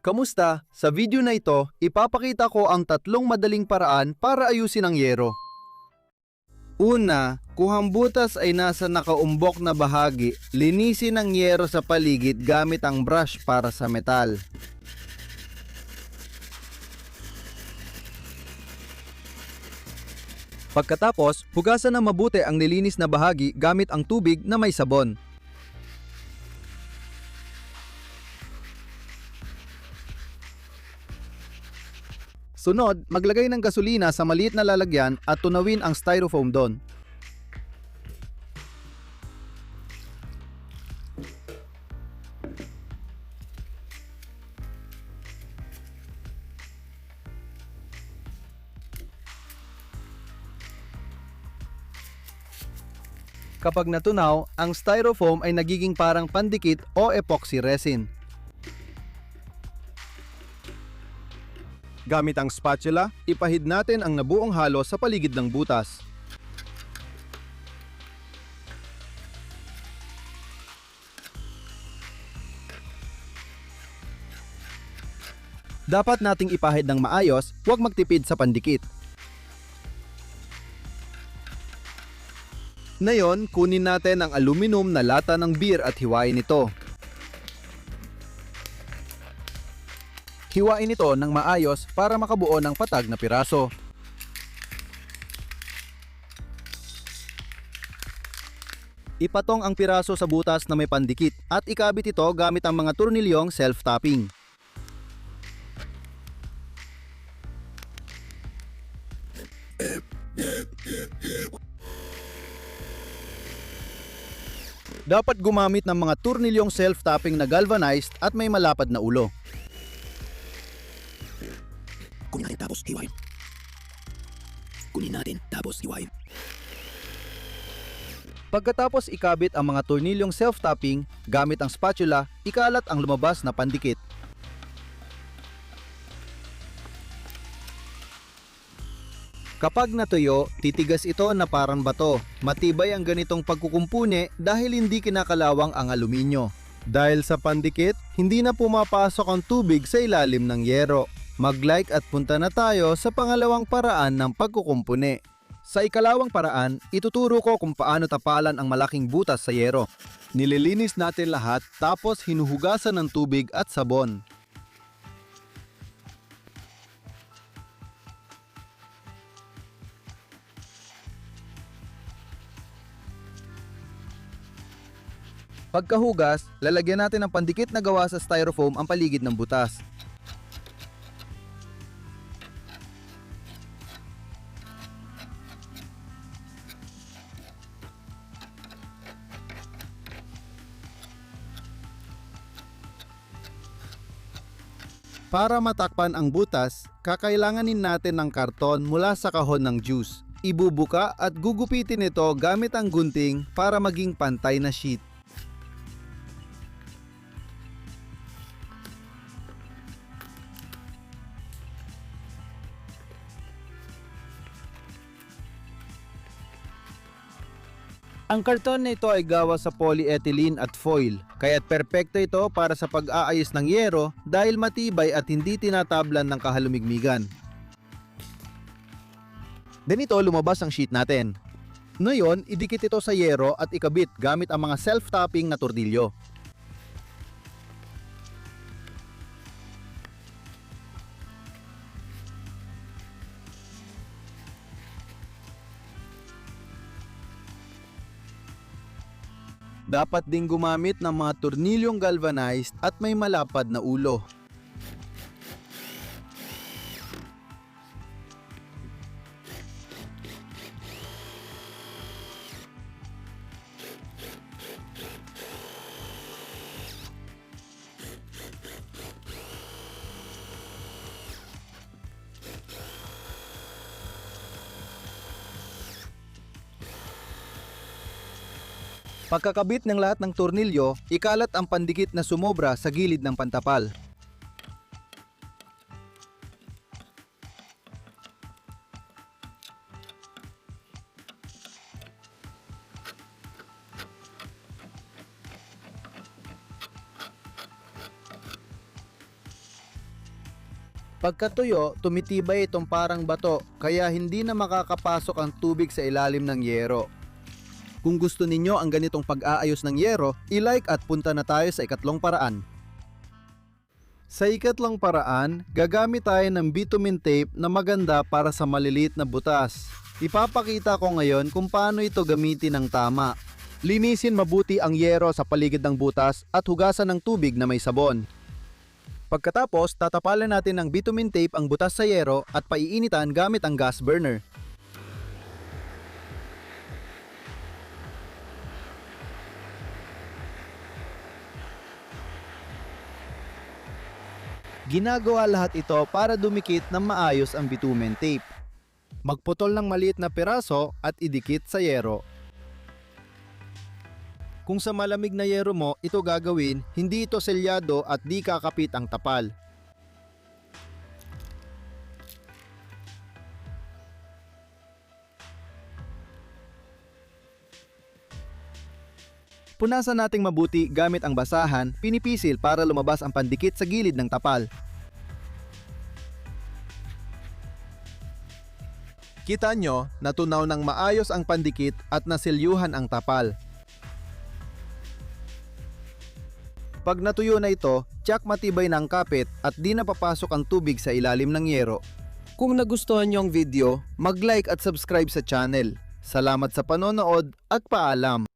Kamusta? Sa video na ito, ipapakita ko ang 3 madaling paraan para ayusin ang yero. Una, kung ang butas ay nasa nakaumbok na bahagi, linisin ang yero sa paligid gamit ang brush para sa metal. Pagkatapos, hugasan na mabuti ang nilinis na bahagi gamit ang tubig na may sabon. Sunod, maglagay ng gasolina sa maliit na lalagyan at tunawin ang styrofoam doon. Kapag natunaw, ang styrofoam ay nagiging parang pandikit o epoxy resin. Gamit ang spatula, ipahid natin ang nabuong halo sa paligid ng butas. Dapat nating ipahid ng maayos, huwag magtipid sa pandikit. Ngayon, kunin natin ang aluminum na lata ng beer at hiwain ito. Hiwain ito ng maayos para makabuo ng patag na piraso. Ipatong ang piraso sa butas na may pandikit at ikabit ito gamit ang mga tornilyong self-tapping. Dapat gumamit ng mga tornilyong self-tapping na galvanized at may malapad na ulo. Kunin natin tapos hiwain. Kunin natin tapos hiwain. Pagkatapos ikabit ang mga tornilyong self-tapping, gamit ang spatula, ikalat ang lumabas na pandikit. Kapag natuyo, titigas ito na parang bato. Matibay ang ganitong pagkukumpuni dahil hindi kinakalawang ang aluminyo. Dahil sa pandikit, hindi na pumapasok ang tubig sa ilalim ng yero. Mag-like at punta na tayo sa pangalawang paraan ng pagkukumpuni. Sa ikalawang paraan, ituturo ko kung paano tapalan ang malaking butas sa yero. Nililinis natin lahat tapos hinuhugasan ng tubig at sabon. Pagkahugas, lalagyan natin ng pandikit na gawa sa styrofoam ang paligid ng butas. Para matakpan ang butas, kakailanganin natin ng karton mula sa kahon ng juice. Ibubuka at gugupitin ito gamit ang gunting para maging pantay na sheet. Ang karton na ito ay gawa sa polyethylene at foil, kaya't perpekto ito para sa pag-aayos ng yero dahil matibay at hindi tinatablan ng kahalumigmigan. Ganito lumabas ang sheet natin. Ngayon, idikit ito sa yero at ikabit gamit ang mga self-tapping na tornilyo. Dapat ding gumamit ng mga tornilyong galvanized at may malapad na ulo. Pagkakabit ng lahat ng tornilyo, ikalat ang pandikit na sumobra sa gilid ng pantapal. Pagkatuyo, tumitibay itong parang bato kaya hindi na makakapasok ang tubig sa ilalim ng yero. Kung gusto ninyo ang ganitong pag-aayos ng yero, i-like at punta na tayo sa ikatlong paraan. Sa ikatlong paraan, gagamit tayo ng bitumen tape na maganda para sa maliliit na butas. Ipapakita ko ngayon kung paano ito gamitin ng tama. Linisin mabuti ang yero sa paligid ng butas at hugasan ng tubig na may sabon. Pagkatapos, tatapalan natin ng bitumen tape ang butas sa yero at paiinitan gamit ang gas burner. Ginagawa lahat ito para dumikit ng maayos ang bitumen tape. Magputol ng maliit na piraso at idikit sa yero. Kung sa malamig na yero mo ito gagawin, hindi ito selyado at di kakapit ang tapal. Punasan nating mabuti gamit ang basahan, pinipisil para lumabas ang pandikit sa gilid ng tapal. Kita nyo, natunaw ng maayos ang pandikit at nasilyuhan ang tapal. Pag natuyo na ito, tiyak matibay na ang kapit at di na papasok ang tubig sa ilalim ng yero. Kung nagustuhan nyo ang video, mag-like at subscribe sa channel. Salamat sa panonood at paalam!